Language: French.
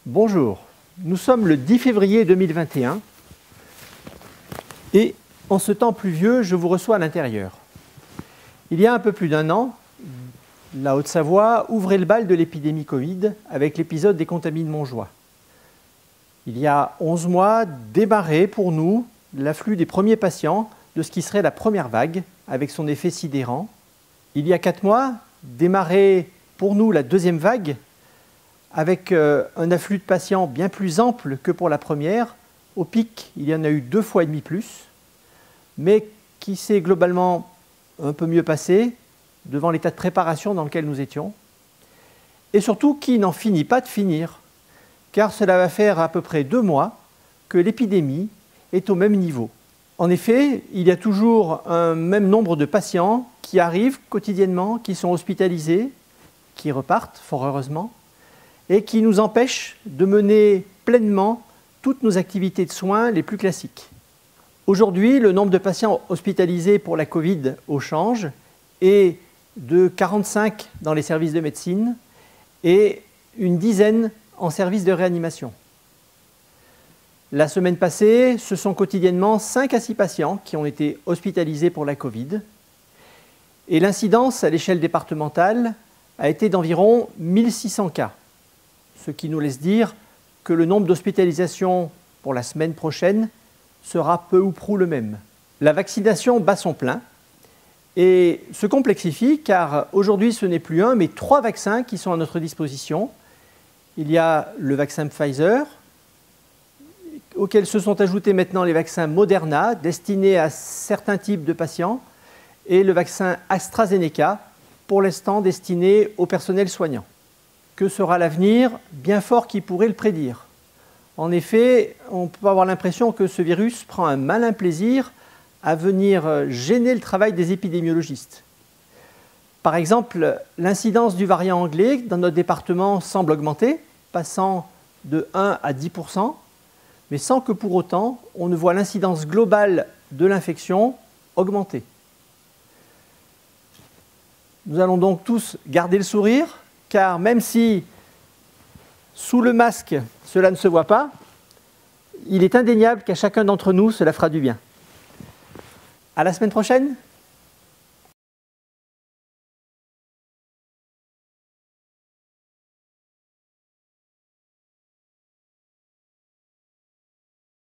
Bonjour, nous sommes le 10 février 2021 et en ce temps pluvieux, je vous reçois à l'intérieur. Il y a un peu plus d'un an, la Haute-Savoie ouvrait le bal de l'épidémie Covid avec l'épisode des contamines Montjoie. Il y a 11 mois, démarrait pour nous l'afflux des premiers patients de ce qui serait la première vague avec son effet sidérant. Il y a 4 mois, démarrait pour nous la deuxième vague avec un afflux de patients bien plus ample que pour la première. Au pic, il y en a eu 2,5 fois plus, mais qui s'est globalement un peu mieux passé devant l'état de préparation dans lequel nous étions, et surtout qui n'en finit pas de finir, car cela va faire à peu près 2 mois que l'épidémie est au même niveau. En effet, il y a toujours un même nombre de patients qui arrivent quotidiennement, qui sont hospitalisés, qui repartent, fort heureusement, et qui nous empêche de mener pleinement toutes nos activités de soins les plus classiques. Aujourd'hui, le nombre de patients hospitalisés pour la Covid au change est de 45 dans les services de médecine et une dizaine en service de réanimation. La semaine passée, ce sont quotidiennement 5 à 6 patients qui ont été hospitalisés pour la Covid et l'incidence à l'échelle départementale a été d'environ 1600 cas. Ce qui nous laisse dire que le nombre d'hospitalisations pour la semaine prochaine sera peu ou prou le même. La vaccination bat son plein et se complexifie car aujourd'hui ce n'est plus 1 mais 3 vaccins qui sont à notre disposition. Il y a le vaccin Pfizer, auxquels se sont ajoutés maintenant les vaccins Moderna destinés à certains types de patients et le vaccin AstraZeneca, pour l'instant destiné au personnel soignant. Que sera l'avenir? Bien fort qui pourrait le prédire. En effet, on peut avoir l'impression que ce virus prend un malin plaisir à venir gêner le travail des épidémiologistes. Par exemple, l'incidence du variant anglais dans notre département semble augmenter, passant de 1 à 10%, mais sans que pour autant on ne voit l'incidence globale de l'infection augmenter. Nous allons donc tous garder le sourire, car même si, sous le masque, cela ne se voit pas, il est indéniable qu'à chacun d'entre nous, cela fera du bien. À la semaine prochaine!